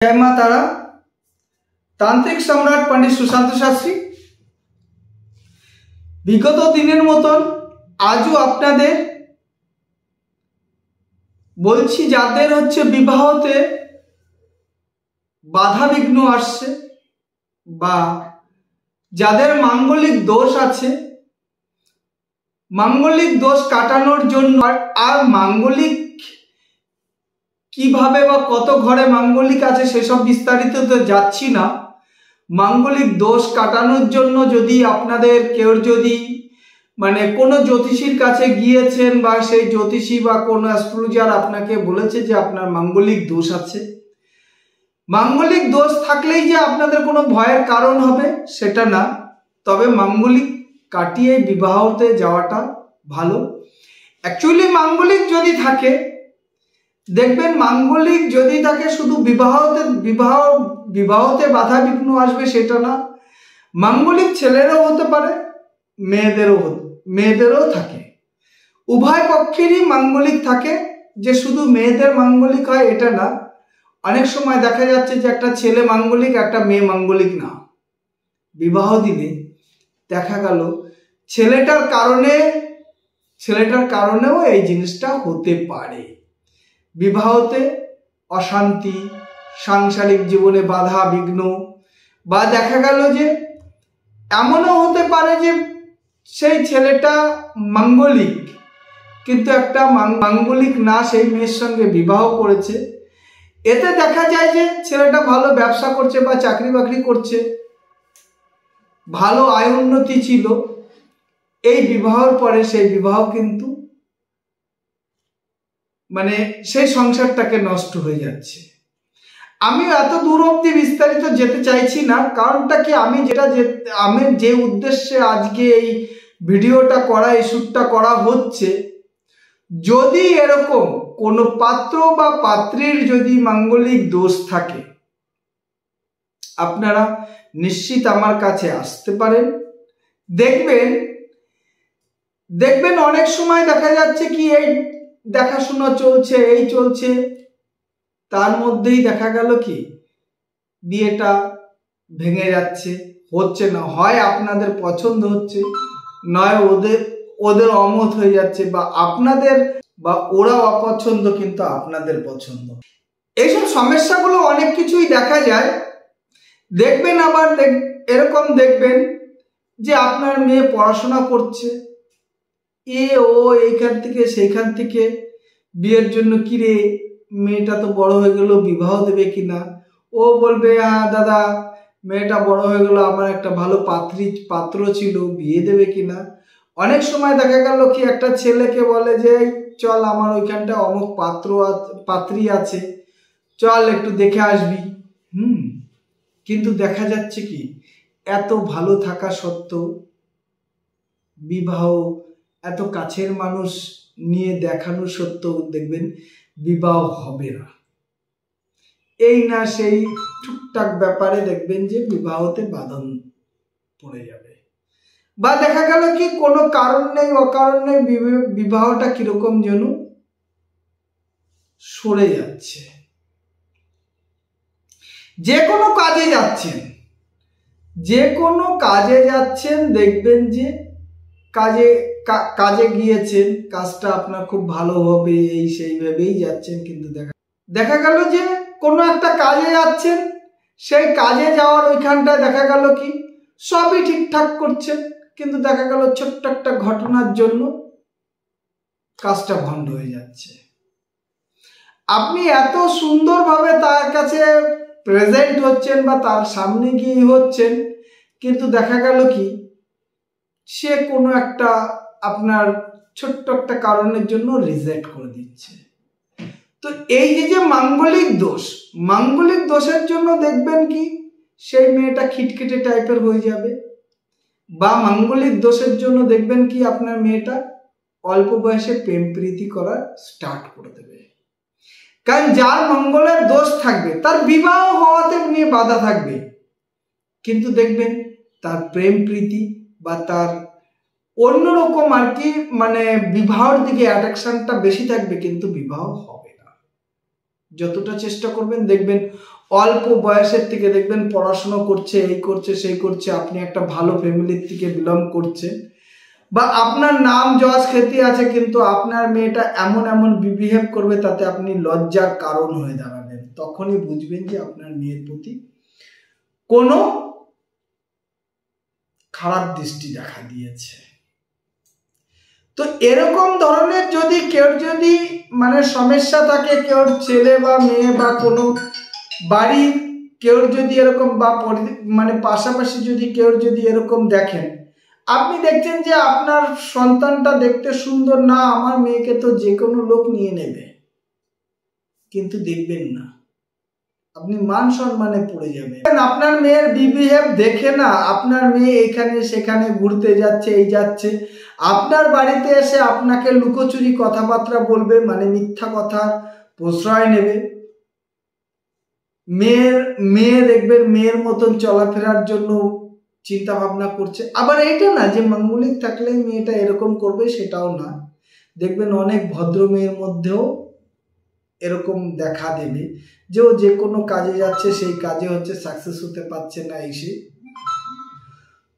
जय मां तारा। तांत्रिक सम्राट पंडित सुशांत शास्त्री विगत दिनेर मतन आजও আপনাদের বলছি যাদের হচ্ছে বিবাহতে বাধা বিঘ্ন আসছে বা যাদের মাঙ্গলিক দোষ আছে, মাঙ্গলিক দোষ কাটানোর জন্য আর মাঙ্গলিক কিভাবে বা কত ঘরে মাঙ্গলিক আছে সেসব বিস্তারিত তো যাচ্ছি না। মাঙ্গলিক দোষ কাটানোর জন্য যদি আপনাদের কেউ যদি মানে কোনো জ্যোতিষীর কাছে গিয়েছেন বা সেই জ্যোতিষী বা কোনো অ্যাস্ট্রোলজার আপনাকে বলেছে যে আপনার মাঙ্গলিক দোষ আছে, মাঙ্গলিক দোষ থাকলেই যে আপনাদের কোনো ভয়ের কারণ হবে সেটা না, তবে মাঙ্গলিক কাটিয়ে বিবাহতে যাওয়াটা ভালো। অ্যাকচুয়ালি মাঙ্গলিক যদি থাকে দেখবেন, মাঙ্গলিক যদি থাকে শুধু বিবাহতে বাধা বিঘ্ন আসবে সেটা না। মাঙ্গলিক ছেলেরও হতে পারে, মেয়েদেরও থাকে, উভয় পক্ষেরই মাঙ্গলিক থাকে। যে শুধু মেয়েদের মাঙ্গলিক হয় এটা না, অনেক সময় দেখা যাচ্ছে যে একটা ছেলে মাঙ্গলিক একটা মেয়ে মাঙ্গলিক না। বিবাহ দিনে দেখা গেল ছেলেটার কারণেও এই জিনিসটা হতে পারে। বিবাহতে অশান্তি, সাংসারিক জীবনে বাধা বিঘ্ন, বা দেখা গেল যে এমনও হতে পারে যে সেই ছেলেটা মাঙ্গলিক কিন্তু একটা মাঙ্গলিক না সেই মেয়ের সঙ্গে বিবাহ করেছে। এতে দেখা যায় যে ছেলেটা ভালো ব্যবসা করছে বা চাকরি বাকরি করছে, ভালো আয় উন্নতি ছিল, এই বিবাহের পরে সেই বিবাহ কিন্তু মানে সেই সংসারটাকে নষ্ট হয়ে যাচ্ছে। আমি এত দূর অব্দি বিস্তারিত যেতে চাইছি না, কারণটা কি আমি যে উদ্দেশ্যে আজকে এই ভিডিওটা করা, এই শ্যুটটা করা হচ্ছে, যদি এরকম কোনো পাত্র বা পাত্রীর যদি মাঙ্গলিক দোষ থাকে আপনারা নিশ্চিত আমার কাছে আসতে পারেন। দেখবেন অনেক সময় দেখা যাচ্ছে কি এই দেখাশোনা চলছে, এই চলছে, তার মধ্যেই দেখা গেল কি বিয়েটা ভেঙে যাচ্ছে, হচ্ছে না। হয় আপনাদের পছন্দ হচ্ছে, নয় ওদের অমত হয়ে যাচ্ছে, বা আপনাদের বা ওরা অপছন্দ কিন্তু আপনাদের পছন্দ। এইসব সমস্যাগুলো অনেক কিছুই দেখা যায়। দেখবেন আবার এরকম দেখবেন যে আপনার মেয়ে পড়াশোনা করছে, ও এইখান থেকে সেইখান থেকে বিয়ের জন্য কিরে মেয়েটা তো বড় হয়ে গেল, বিবাহ দেবে কিনা। ও বলবে হ্যাঁ দাদা মেয়েটা বড় হয়ে গেল, আমার একটা ভালো পাত্র ছিল, বিয়ে দেবে কিনা। অনেক সময় দেখা গেল কি একটা ছেলেকে বলে যে চল আমার ওইখানটা অমুক পাত্রী আছে, চল একটু দেখে আসবি। কিন্তু দেখা যাচ্ছে কি এত ভালো থাকা সত্ত্বেও বিবাহ, এত কাছের মানুষ নিয়ে দেখানো সত্ত্বেও দেখবেন বিবাহ হবে না। এই না সেই টুকটাক ব্যাপারে দেখবেন যে বিবাহতে বাঁধন পড়ে যাবে, বা দেখা গেল কি কোনো কারণ নেই অকারণে বিবাহটা কিরকম যেন সরে যাচ্ছে। যে কোনো কাজে যাচ্ছেন দেখবেন যে কাজে গিয়েছেন, কাজটা আপনার খুব ভালো হবে এই সেই ভেবেই যাচ্ছেন, কিন্তু দেখা গেল যে কোনো একটা কাজে যাচ্ছেন, সেই কাজে যাওয়ার ওইখানটায় দেখা গেল কি সবই ঠিকঠাক করছেন, কিন্তু দেখা গেল ছোট্ট একটা ঘটনার জন্য কাজটা ভণ্ড হয়ে যাচ্ছে। আপনি এত সুন্দরভাবে তার কাছে প্রেজেন্ট হচ্ছেন বা তার সামনে গিয়ে হচ্ছেন, কিন্তু দেখা গেল কি সে কোনো একটা আপনার ছোট্ট একটা কারণের জন্য রিজেক্ট করে দিচ্ছে। তো এই যে মাঙ্গলিক দোষের জন্য দেখবেন কি সেই মেয়েটা খিটখিটে টাইপের হয়ে যাবে, বা মাঙ্গলিক দোষের জন্য দেখবেন কি আপনার মেয়েটা অল্প বয়সে প্রেম প্রীতি করা স্টার্ট করে দেবে। কারণ যার মঙ্গলের দোষ থাকবে তার বিবাহ হওয়াতে নিয়ে বাধা থাকবে, কিন্তু দেখবেন তার প্রেম প্রীতি বা তার অন্যরকম আর কি মানে বিবাহের দিকে অ্যাট্রাকশনটা বেশি থাকবে, কিন্তু বিবাহ হবে না। যতটা চেষ্টা করবেন দেখবেন অল্প বয়সের থেকে দেখবেন পড়াশোনা করছে, এই করছে সেই করছে, আপনি একটা ভালো ফ্যামিলির থেকে বিলং করছেন, বা আপনার নাম যশ খ্যাতি আছে, কিন্তু আপনার মেয়েটা এমন এমন বিহেভ করবে তাতে আপনি লজ্জার কারণ হয়ে দাঁড়াবেন, তখনই বুঝবেন যে আপনার মেয়ের প্রতি কোনো খারাপ দৃষ্টি দেখা দিয়েছে। তো এরকম ধরনের যদি কেউ যদি মানে সমস্যা থাকে, কেউ ছেলে বা মেয়ে বা কোনো বাড়ির কেউ যদি এরকম বা মানে পাশাপাশি যদি কেউ যদি এরকম দেখেন, আপনি দেখছেন যে আপনার সন্তানটা দেখতে সুন্দর না, আমার মেয়েকে তো যে কোনো লোক নিয়ে নেবে, কিন্তু দেখবেন না, আপনি মান সম্মানে পড়ে যাবেন। আপনার মেয়ের বিহেভ দেখে না আপনার মেয়ে এখানে সেখানে ঘুরতে যাচ্ছে, এই যাচ্ছে, আপনার বাড়িতে এসে আপনাকে লুকোচুরি কথাবার্তা বলবে, মানে মিথ্যা কথা প্রশ্রয় নেবে। মেয়ে দেখবেন মেয়ের মতন চলাফেরার জন্য চিন্তা ভাবনা করছে। আবার এইটা না যে মাঙ্গলিক থাকলেই মেয়েটা এরকম করবে, সেটাও না। দেখবেন অনেক ভদ্র মেয়ের মধ্যেও এরকম দেখা দেবে যে ও যে কোনো কাজে যাচ্ছে, সেই কাজে হচ্ছে সাকসেস হতে পারছে না এসে।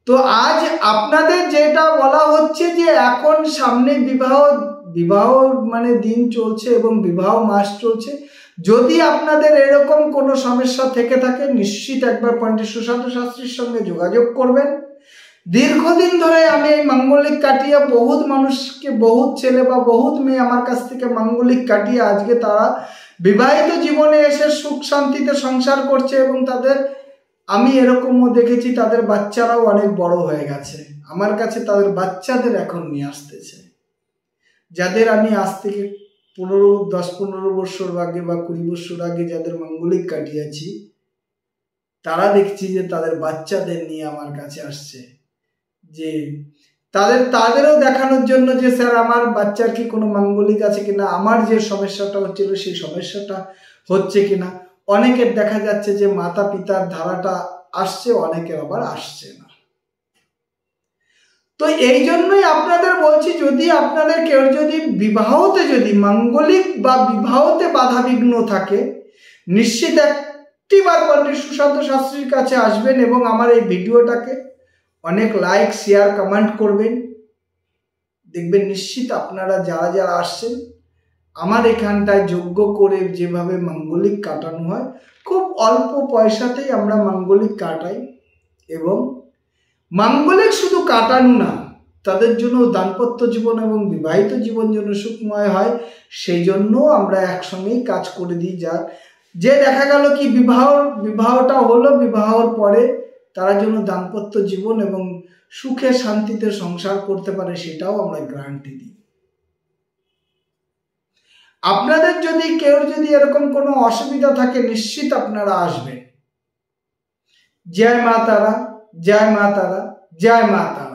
তো আজ আপনাদের যেটা বলা হচ্ছে যে এখন সামনে বিবাহ মানে দিন চলছে এবং বিবাহ মাস চলছে, যদি আপনাদের এরকম কোনো সমস্যা থেকে থাকে নিশ্চিত একবার পণ্ডিত সুশান্ত শাস্ত্রীর সঙ্গে যোগাযোগ করবেন। দীর্ঘদিন ধরে আমি এই মাঙ্গলিক কাটিয়ে বহুত মানুষকে, বহুত ছেলে বা বহুত মেয়ে আমার কাছ থেকে মাঙ্গলিক কাটিয়ে আজকে তারা বিবাহিত জীবনে এসে সুখ শান্তিতে সংসার করছে, এবং তাদের আমি এরকমও দেখেছি তাদের বাচ্চারাও অনেক বড় হয়ে গেছে, আমার কাছে তাদের বাচ্চাদের এখন নিয়ে আসতেছে। যাদের আমি আজ থেকে 10-15 বছর আগে বা 20 বছর আগে যাদের মাঙ্গলিক কাটিয়েছি, তারা দেখছি যে তাদের বাচ্চাদের নিয়ে আমার কাছে আসছে, যে তাদেরও দেখানোর জন্য যে স্যার আমার বাচ্চার কি কোনো মাঙ্গলিক আছে কিনা, আমার যে সমস্যাটা হচ্ছিল সেই সমস্যাটা হচ্ছে কিনা। অনেকের দেখা যাচ্ছে যে মাতা পিতার ধারাটা আসছে, অনেকের আবার আসছে না। তো এই জন্যই আপনাদের বলছি, যদি আপনাদের কেউ যদি বিবাহতে যদি মাঙ্গলিক বা বিবাহতে বাধা বিঘ্ন থাকে, নিশ্চিত একটিবার পণ্ডিত সুশান্ত শাস্ত্রীর কাছে আসবেন এবং আমার এই ভিডিওটাকে অনেক লাইক শেয়ার কমেন্ট করবেন। দেখবেন নিশ্চিত আপনারা যারা যারা আসছেন আমার এখানটায় যোগ্য করে যেভাবে মাঙ্গলিক কাটানো হয়, খুব অল্প পয়সাতেই আমরা মাঙ্গলিক কাটাই, এবং মাঙ্গলিক শুধু কাটানো না, তাদের জন্য দাম্পত্য জীবন এবং বিবাহিত জীবন যেন সুখময় হয়, সেই জন্য আমরা একসঙ্গেই কাজ করে দিই। যে দেখা গেল কি বিবাহটা হলো, বিবাহর পরে তারা যেন দাম্পত্য জীবন এবং সুখে শান্তিতে সংসার করতে পারে, সেটাও আমরা গ্যারান্টি দিই। আপনাদের যদি কেউ যদি এরকম কোনো অসুবিধা থাকে, নিশ্চিত আপনারা আসবেন। জয় মা তারা, জয় মা তারা, জয় মা তারা।